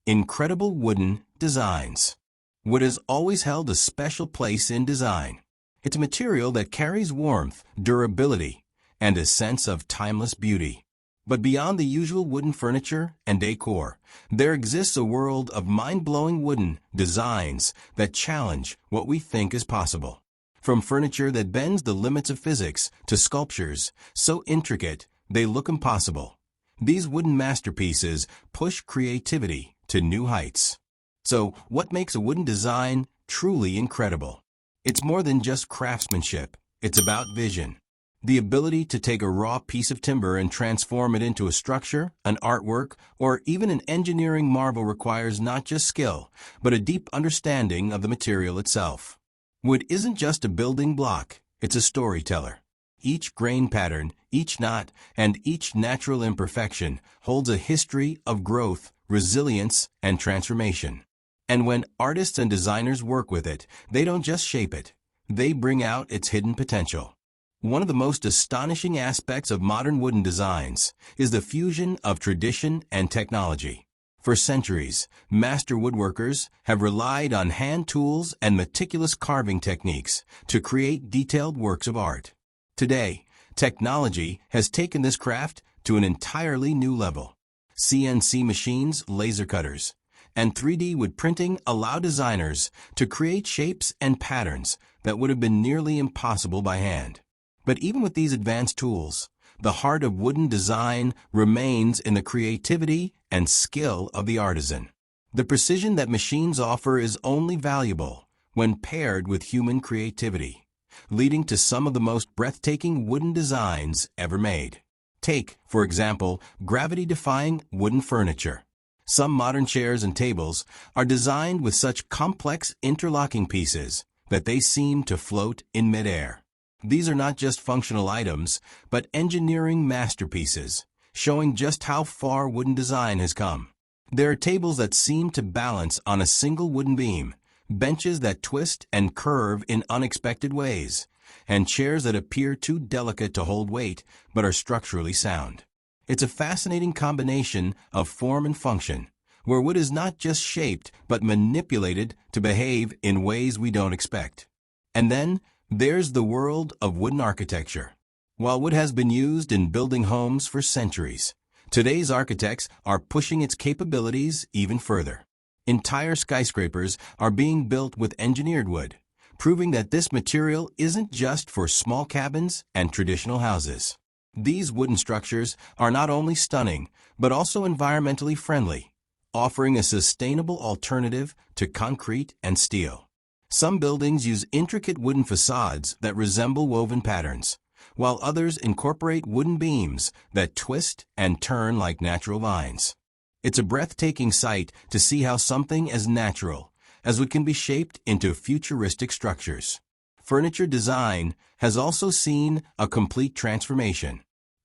Incredible wooden designs. Wood has always held a special place in design. It's a material that carries warmth, durability, and a sense of timeless beauty. But beyond the usual wooden furniture and decor, there exists a world of mind-blowing wooden designs that challenge what we think is possible. From furniture that bends the limits of physics to sculptures so intricate they look impossible, these wooden masterpieces push creativity to new heights. So, what makes a wooden design truly incredible? It's more than just craftsmanship. It's about vision. The ability to take a raw piece of timber and transform it into a structure, an artwork, or even an engineering marvel requires not just skill, but a deep understanding of the material itself. Wood isn't just a building block, it's a storyteller. Each grain pattern, each knot, and each natural imperfection holds a history of growth, resilience, and transformation. And when artists and designers work with it, they don't just shape it, they bring out its hidden potential. One of the most astonishing aspects of modern wooden designs is the fusion of tradition and technology. For centuries, master woodworkers have relied on hand tools and meticulous carving techniques to create detailed works of art. Today, technology has taken this craft to an entirely new level. CNC machines, laser cutters, and 3D wood printing allow designers to create shapes and patterns that would have been nearly impossible by hand. But even with these advanced tools, the heart of wooden design remains in the creativity and skill of the artisan. The precision that machines offer is only valuable when paired with human creativity, leading to some of the most breathtaking wooden designs ever made. Take, for example, gravity-defying wooden furniture. Some modern chairs and tables are designed with such complex interlocking pieces that they seem to float in midair. These are not just functional items, but engineering masterpieces, showing just how far wooden design has come. There are tables that seem to balance on a single wooden beam, benches that twist and curve in unexpected ways, and chairs that appear too delicate to hold weight but are structurally sound. It's a fascinating combination of form and function, where wood is not just shaped but manipulated to behave in ways we don't expect. And then, there's the world of wooden architecture. While wood has been used in building homes for centuries, today's architects are pushing its capabilities even further. Entire skyscrapers are being built with engineered wood, proving that this material isn't just for small cabins and traditional houses. These wooden structures are not only stunning, but also environmentally friendly, offering a sustainable alternative to concrete and steel. Some buildings use intricate wooden facades that resemble woven patterns, while others incorporate wooden beams that twist and turn like natural vines. It's a breathtaking sight to see how something as natural as wood can be shaped into futuristic structures. Furniture design has also seen a complete transformation.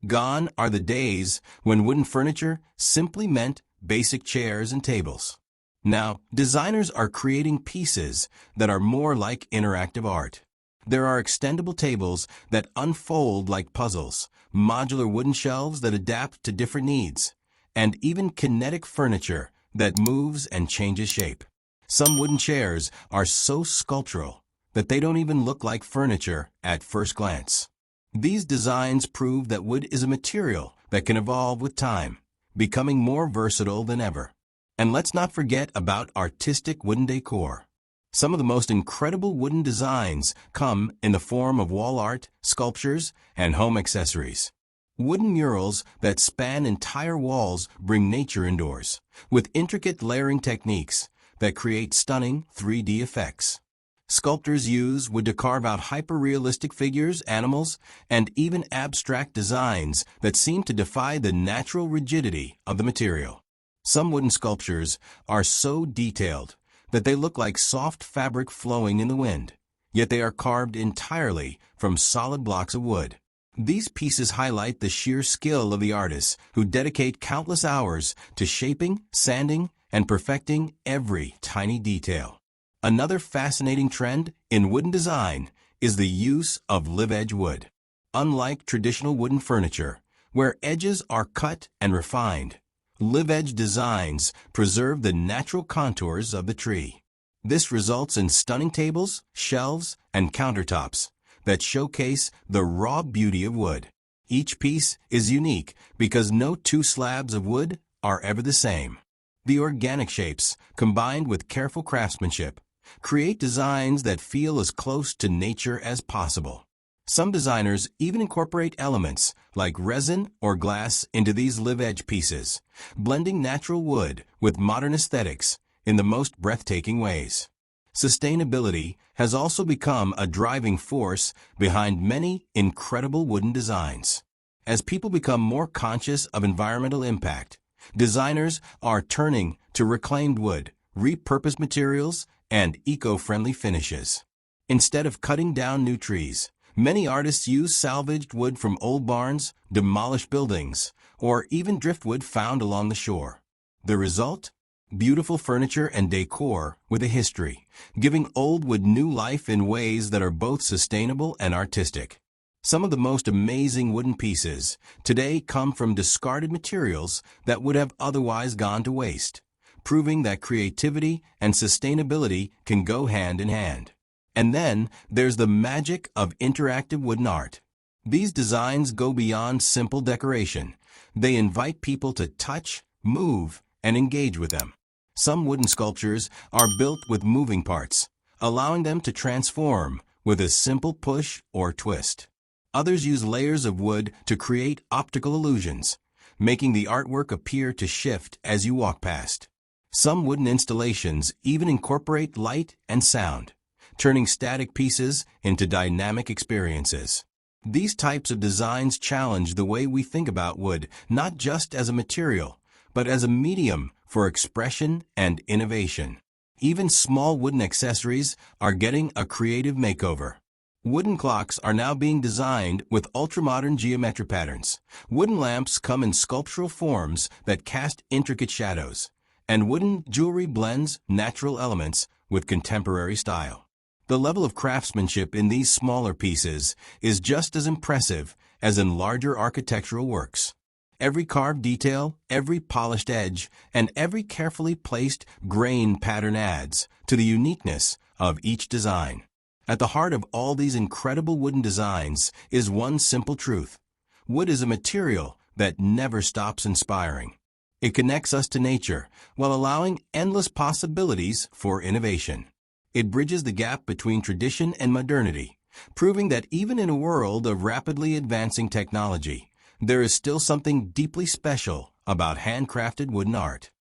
Gone are the days when wooden furniture simply meant basic chairs and tables. Now, designers are creating pieces that are more like interactive art. There are extendable tables that unfold like puzzles, modular wooden shelves that adapt to different needs, and even kinetic furniture that moves and changes shape. Some wooden chairs are so sculptural that they don't even look like furniture at first glance. These designs prove that wood is a material that can evolve with time, becoming more versatile than ever. And let's not forget about artistic wooden decor. Some of the most incredible wooden designs come in the form of wall art, sculptures, and home accessories. Wooden murals that span entire walls bring nature indoors, with intricate layering techniques that create stunning 3D effects. Sculptors use wood to carve out hyper-realistic figures, animals, and even abstract designs that seem to defy the natural rigidity of the material. Some wooden sculptures are so detailed that they look like soft fabric flowing in the wind, yet they are carved entirely from solid blocks of wood. These pieces highlight the sheer skill of the artists who dedicate countless hours to shaping, sanding, and perfecting every tiny detail. Another fascinating trend in wooden design is the use of live-edge wood. Unlike traditional wooden furniture, where edges are cut and refined, Live-edge designs preserve the natural contours of the tree. This results in stunning tables, shelves, and countertops that showcase the raw beauty of wood. Each piece is unique because no two slabs of wood are ever the same. The organic shapes, combined with careful craftsmanship, create designs that feel as close to nature as possible. Some designers even incorporate elements like resin or glass into these live-edge pieces, blending natural wood with modern aesthetics in the most breathtaking ways. Sustainability has also become a driving force behind many incredible wooden designs. As people become more conscious of environmental impact, designers are turning to reclaimed wood, repurposed materials, and eco-friendly finishes. Instead of cutting down new trees, many artists use salvaged wood from old barns, demolished buildings, or even driftwood found along the shore. The result? Beautiful furniture and decor with a history, giving old wood new life in ways that are both sustainable and artistic. Some of the most amazing wooden pieces today come from discarded materials that would have otherwise gone to waste, proving that creativity and sustainability can go hand in hand. And then there's the magic of interactive wooden art. These designs go beyond simple decoration. They invite people to touch, move, and engage with them. Some wooden sculptures are built with moving parts, allowing them to transform with a simple push or twist. Others use layers of wood to create optical illusions, making the artwork appear to shift as you walk past. Some wooden installations even incorporate light and sound, turning static pieces into dynamic experiences. These types of designs challenge the way we think about wood, not just as a material, but as a medium for expression and innovation. Even small wooden accessories are getting a creative makeover. Wooden clocks are now being designed with ultra-modern geometric patterns. Wooden lamps come in sculptural forms that cast intricate shadows, and wooden jewelry blends natural elements with contemporary style. The level of craftsmanship in these smaller pieces is just as impressive as in larger architectural works. Every carved detail, every polished edge, and every carefully placed grain pattern adds to the uniqueness of each design. At the heart of all these incredible wooden designs is one simple truth. Wood is a material that never stops inspiring. It connects us to nature while allowing endless possibilities for innovation. It bridges the gap between tradition and modernity, proving that even in a world of rapidly advancing technology, there is still something deeply special about handcrafted wooden art.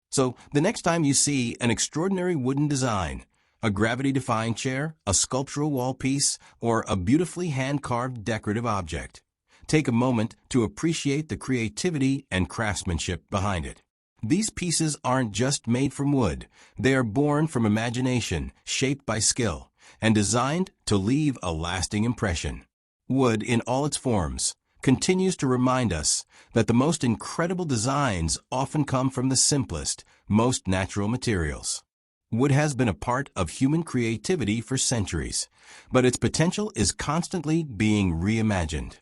So, the next time you see an extraordinary wooden design, a gravity-defying chair, a sculptural wall piece, or a beautifully hand-carved decorative object, take a moment to appreciate the creativity and craftsmanship behind it. These pieces aren't just made from wood. They are born from imagination, shaped by skill, and designed to leave a lasting impression. Wood, in all its forms, continues to remind us that the most incredible designs often come from the simplest, most natural materials. Wood has been a part of human creativity for centuries, but its potential is constantly being reimagined.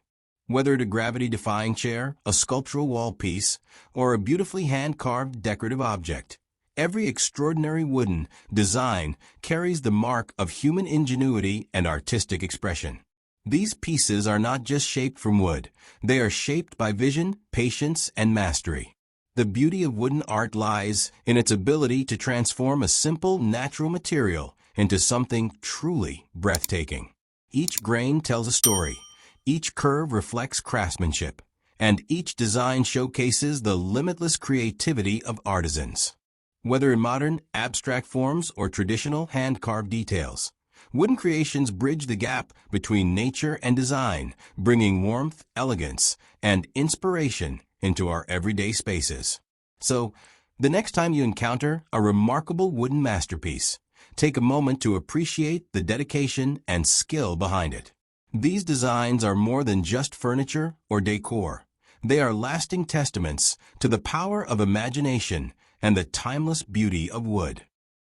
Whether a gravity-defying chair, a sculptural wall piece, or a beautifully hand-carved decorative object, every extraordinary wooden design carries the mark of human ingenuity and artistic expression. These pieces are not just shaped from wood. They are shaped by vision, patience, and mastery. The beauty of wooden art lies in its ability to transform a simple, natural material into something truly breathtaking. Each grain tells a story. Each curve reflects craftsmanship, and each design showcases the limitless creativity of artisans. Whether in modern, abstract forms or traditional, hand-carved details, wooden creations bridge the gap between nature and design, bringing warmth, elegance, and inspiration into our everyday spaces. So, the next time you encounter a remarkable wooden masterpiece, take a moment to appreciate the dedication and skill behind it. These designs are more than just furniture or decor. They are lasting testaments to the power of imagination and the timeless beauty of wood.